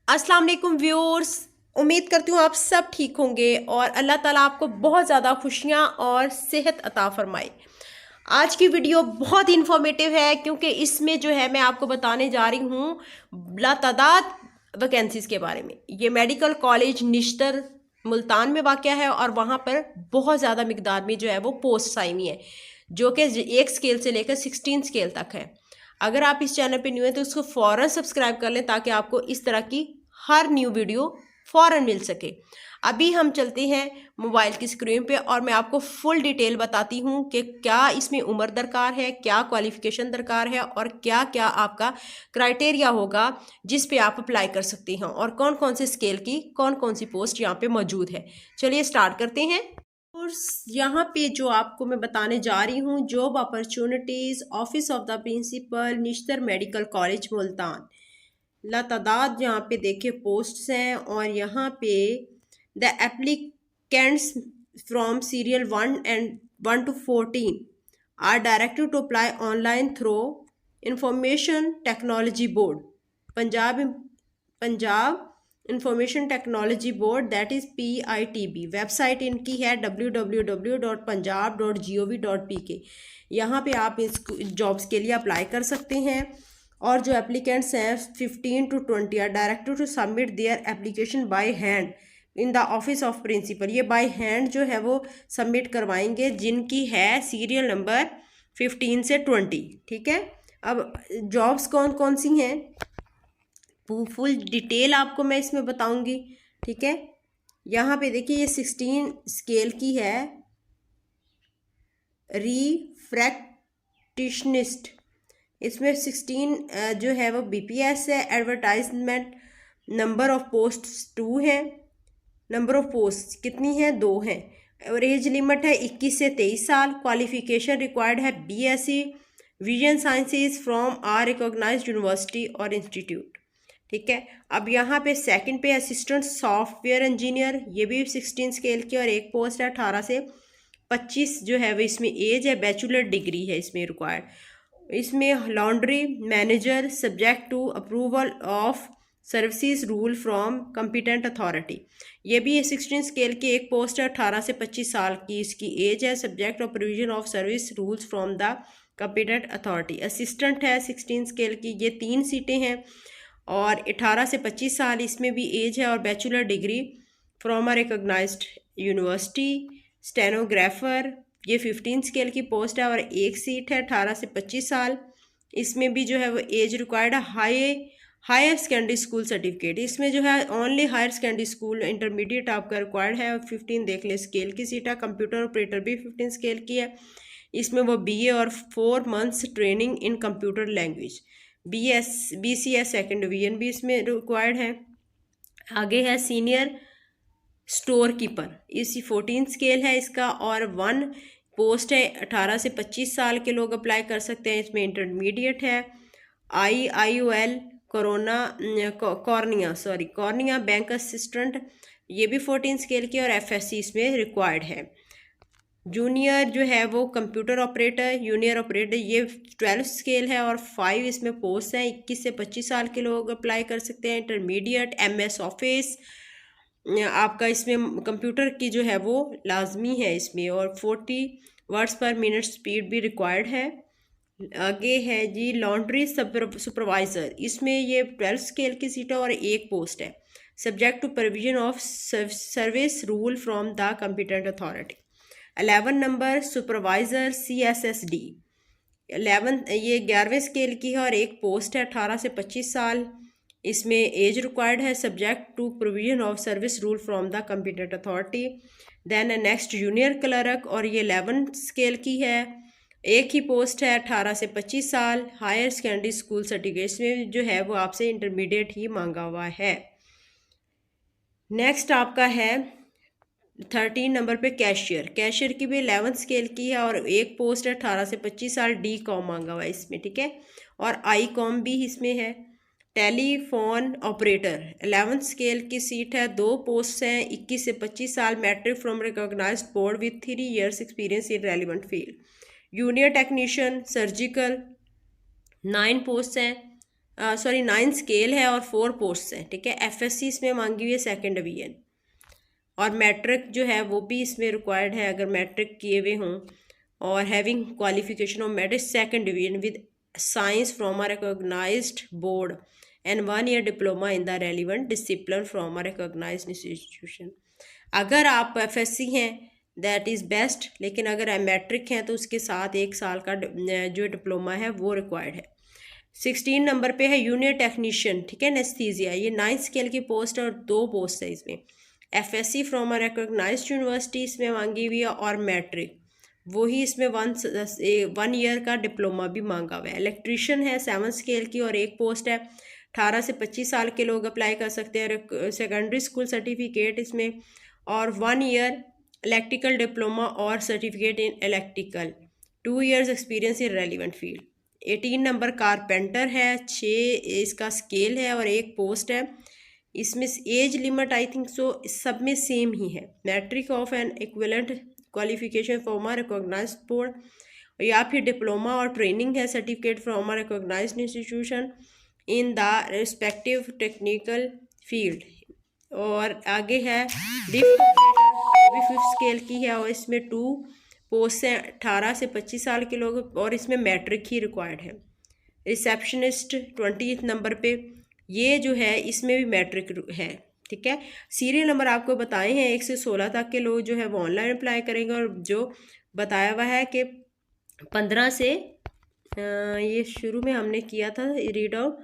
अस्सलाम वालेकुम व्यूअर्स। उम्मीद करती हूँ आप सब ठीक होंगे और अल्लाह ताला आपको बहुत ज़्यादा खुशियाँ और सेहत अता फरमाए। आज की वीडियो बहुत इन्फॉर्मेटिव है क्योंकि इसमें जो है मैं आपको बताने जा रही हूँ लातादाद वैकेंसीज के बारे में। ये मेडिकल कॉलेज निश्तर मुल्तान में वाक़या है और वहाँ पर बहुत ज़्यादा मिकदार में जो है वो पोस्ट आई हुई है जो कि 1 स्केल से लेकर 16 स्केल तक है। अगर आप इस चैनल पे न्यू हैं तो उसको फ़ौरन सब्सक्राइब कर लें ताकि आपको इस तरह की हर न्यू वीडियो फ़ौरन मिल सके। अभी हम चलते हैं मोबाइल की स्क्रीन पे और मैं आपको फुल डिटेल बताती हूँ कि क्या इसमें उम्र दरकार है, क्या क्वालिफ़िकेशन दरकार है और क्या क्या आपका क्राइटेरिया होगा जिस पे आप अप्लाई कर सकते हैं और कौन कौन से स्केल की कौन कौन सी पोस्ट यहाँ पे मौजूद है। चलिए स्टार्ट करते हैं। और यहाँ पे जो आपको मैं बताने जा रही हूँ job opportunities office of the principal Nishtar Medical College Multan. लातादाद यहाँ पे देखिए पोस्ट्स हैं और यहाँ पे the applicants from serial 1 to 14 are directed to apply online through Information Technology Board Punjab Information Technology Board that is PITB। Website इनकी है www.punjab.gov.pk। यहाँ पे आप इस जॉब्स के लिए अप्लाई कर सकते हैं और जो एप्लीकेंट्स हैं 15 to 20 are directed to submit their application by hand in the office of principal. ये बाय हैंड जो है वो सबमिट करवाएंगे जिनकी है सीरियल नंबर 15 से 20। ठीक है, अब जॉब्स कौन कौन सी हैं फुल डिटेल आपको मैं इसमें बताऊंगी। ठीक है, यहाँ पे देखिए ये 16 स्केल की है, रिफ्रैक्टिशनिस्ट। इसमें 16 जो है वो BPS है। एडवर्टाइजमेंट नंबर ऑफ पोस्ट 2 है। नंबर ऑफ पोस्ट कितनी है? 2 हैं। और एज लिमिट है 21 से 23 साल। क्वालिफिकेशन रिक्वायर्ड है BSc vision sciences from a recognised university और इंस्टीट्यूट। ठीक है, अब यहाँ पे सेकंड पे असिस्टेंट सॉफ्टवेयर इंजीनियर, ये भी 16 स्केल की और एक पोस्ट है 18 से 25 जो है वो इसमें एज है। बैचलर डिग्री है इसमें रिक्वायर्ड। इसमें laundry manager subject to approval of services rule from competent authority. ये भी 16 स्केल की एक पोस्ट है 18 से 25 साल की इसकी एज है। Subject of provision of service rules from the competent authority. Assistant है 16 स्केल की, ये 3 सीटें हैं और 18 से 25 साल इसमें भी एज है और bachelor degree from a recognised university. Stenographer ये 15 स्केल की पोस्ट है और एक सीट है 18 से 25 साल। इसमें भी जो है वो एज रिक्वायर्ड है। हायर सेकेंडरी स्कूल सर्टिफिकेट, इसमें जो है only higher secondary school intermediate आपका रिक्वायर्ड है। और 15 देख ले स्केल की सीट है। कंप्यूटर ऑपरेटर भी 15 स्केल की है। इसमें वो BA और 4 months training in computer language. BCS second division भी इसमें रिक्वायर्ड है। आगे है सीनियर स्टोर कीपर, इसी 14 स्केल है इसका और 1 पोस्ट है। 18 से 25 साल के लोग अप्लाई कर सकते हैं। इसमें इंटरमीडिएट है। IIOL कॉर्निया बैंक असिस्टेंट, ये भी 14 स्केल की और FSC इसमें रिक्वायर्ड है। जूनियर जो है वो कंप्यूटर ऑपरेटर, जूनियर ऑपरेटर ये 12 स्केल है और 5 इसमें पोस्ट हैं। 21 से 25 साल के लोग अप्लाई कर सकते हैं। इंटरमीडिएट MS ऑफिस आपका इसमें कंप्यूटर की जो है वो लाजमी है इसमें और 40 वर्ड्स पर मिनट स्पीड भी रिक्वायर्ड है। आगे है जी लॉन्ड्री सुपरवाइज़र, इसमें ये 12 स्केल की सीट है और एक पोस्ट है। Subject to provision of service rule from the competent authority. 11 number supervisor CSSD 11 ये 11वें स्केल की है और एक पोस्ट है। 18 से 25 साल इसमें एज रिक्वायर्ड है। Subject to provision of service rule from the competent authority. Then next junior clerk और ये 11 स्केल की है, एक ही पोस्ट है। 18 से 25 साल। हायर सेकेंडरी स्कूल सर्टिफिकेट में जो है वो आपसे इंटरमीडिएट ही मांगा हुआ है। नेक्स्ट आपका है 13 नंबर पे कैशियर की भी 11 स्केल की है और एक पोस्ट है। 18 से 25 साल। DCOM मांगा हुआ है इसमें। ठीक है, और ICOM भी इसमें है। टेलीफोन ऑपरेटर 11 स्केल की सीट है, 2 पोस्ट हैं। 21 से 25 साल। Matric from recognised board with 3 years experience in relevant field. Junior technician surgical 9 post हैं। सॉरी 9 स्केल है और 4 पोस्ट हैं, ठीक है। FSC इसमें मांगी हुई है 2nd डिवीजन, और मैट्रिक जो है वो भी इसमें रिक्वायर्ड है अगर मैट्रिक किए हुए हों, और having qualification of merit 2nd division with science from a recognised board and 1 year diploma in the relevant discipline from a recognised institution. अगर आप FSC हैं दैट इज़ बेस्ट, लेकिन अगर मैट्रिक हैं तो उसके साथ 1 साल का जो डिप्लोमा है वो रिक्वायर्ड है। 16 नंबर पे है यूनिट टेक्नीशियन, ठीक है, एनेस्थीसिया। ये 9 स्केल की पोस्ट और 2 पोस्ट है इसमें। FSC from a recognised university इसमें मांगी हुई है, और मैट्रिक वही इसमें 1 ईयर का डिप्लोमा भी मांगा हुआ है। इलेक्ट्रीशियन है 7 स्केल की और 1 पोस्ट है। 18 से 25 साल के लोग अप्लाई कर सकते हैं। सेकेंडरी स्कूल सर्टिफिकेट इसमें, और 1 ईयर इलेक्ट्रिकल डिप्लोमा और certificate in electrical, 2 years experience in relevant field. 18 number carpenter है, 6 इसका स्केल है और 1 पोस्ट है। इसमें age limit I think so सब में सेम ही है। Matric of an equivalent qualification from a recognised board, या फिर डिप्लोमा और ट्रेनिंग है certificate from a recognised institution in the respective technical field. और आगे है लिफ्ट ऑपरेटर, भी 5th स्केल की है और इसमें 2 पोस्ट हैं। 18 से 25 साल के लोग, और इसमें मैट्रिक ही रिक्वायर्ड है। रिसेप्शनिस्ट 20th नंबर पे, ये जो है इसमें भी मैट्रिक है, ठीक है। सीरियल नंबर आपको बताए हैं 1 से 16 तक के लोग जो है वो ऑनलाइन अप्लाई करेंगे, और जो बताया हुआ है कि 15 से ये शुरू में हमने किया था रीड आउट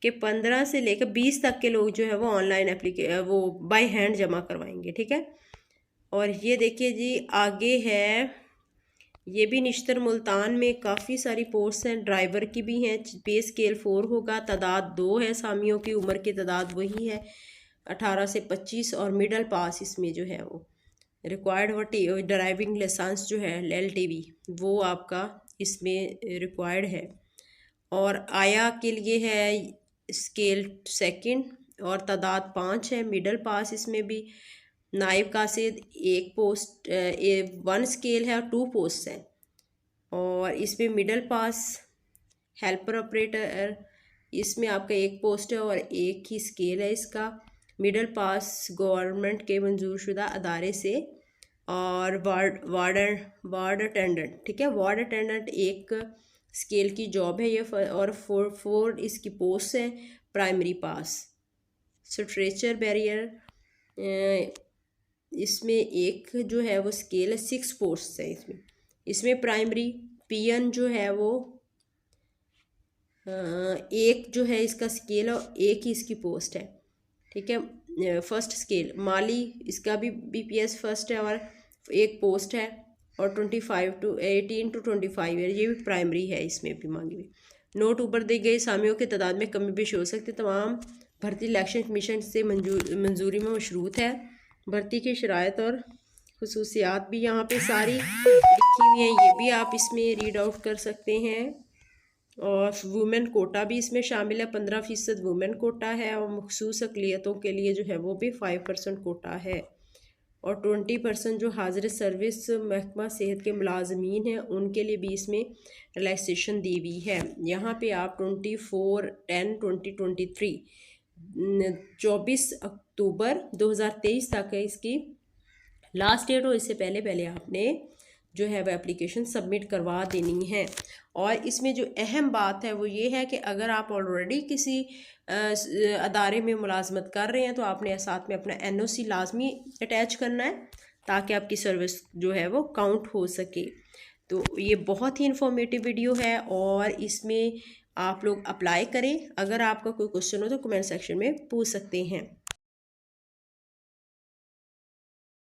कि 15 से लेकर 20 तक के लोग जो है वो ऑनलाइन वो बाय हैंड जमा करवाएंगे, ठीक है। और ये देखिए जी आगे है, ये भी निश्तर मुल्तान में काफ़ी सारी पोस्ट हैं। ड्राइवर की भी हैं, पे स्केल 4 होगा, तादाद 2 है, सामियों की उम्र की तादाद वही है 18 से 25, और मिडल पास इसमें जो है वो रिक्वायर्ड वो ड्राइविंग लाइसेंस जो है LTV वो आपका इसमें रिक्वायर्ड है। और आया के लिए है स्केल 2 और तादाद 5 है, मिडल पास इसमें भी। नायब कासिद 1 पोस्ट 1 स्केल है और 2 पोस्ट हैं, और इसमें मिडल पास। हेल्पर ऑपरेटर इसमें आपका 1 पोस्ट है और 1 ही स्केल है इसका। मिडल पास गवर्नमेंट के मंजूरशुदा अदारे से। और वार्ड अटेंडेंट, ठीक है, वार्ड अटेंडेंट 1 स्केल की जॉब है ये, और 4 इसकी पोस्ट है। प्राइमरी पास। स्ट्रेचर बैरियर इसमें 1 जो है वो स्केल है, 6 पोस्ट है इसमें। इसमें प्राइमरी PN जो है वो 1 जो है इसका स्केल और 1 ही इसकी पोस्ट है, ठीक है। फर्स्ट स्केल माली, इसका भी BPS फर्स्ट है और 1 पोस्ट है, और 18 to 25 ईयर, ये भी प्राइमरी है, इसमें भी मांगी हुई। नोट ऊपर दी गई सामियों की तादाद में कमी पेश हो सकती है। तमाम भर्ती इलेक्शन कमीशन से मंजूरी में मशरूत है। भर्ती की शराइत और खसूसियात भी यहाँ पे सारी लिखी हुई हैं, ये भी आप इसमें रीड आउट कर सकते हैं। और वुमेन कोटा भी इसमें शामिल है, 15% वुमेन कोटा है, और मखसूस अक़लियतों के लिए जो है वो भी 5% कोटा है। और 20% जो हाजिर सर्विस महकमा सेहत के मुलाजमीन हैं उनके लिए भी इसमें रिलैक्सेशन दी हुई है। यहाँ पे आप 24/10/2023 24 अक्टूबर 2023 तक है इसकी लास्ट डेट, और इससे पहले पहले आपने जो है वह एप्लीकेशन सबमिट करवा देनी है। और इसमें जो अहम बात है वो ये है कि अगर आप ऑलरेडी किसी अदारे में मुलाजमत कर रहे हैं तो आपने साथ में अपना NOC लाजमी अटैच करना है, ताकि आपकी सर्विस जो है वो काउंट हो सके। तो ये बहुत ही इन्फॉर्मेटिव वीडियो है, और इसमें आप लोग अप्लाई करें। अगर आपका कोई क्वेश्चन हो तो कमेंट सेक्शन में पूछ सकते हैं।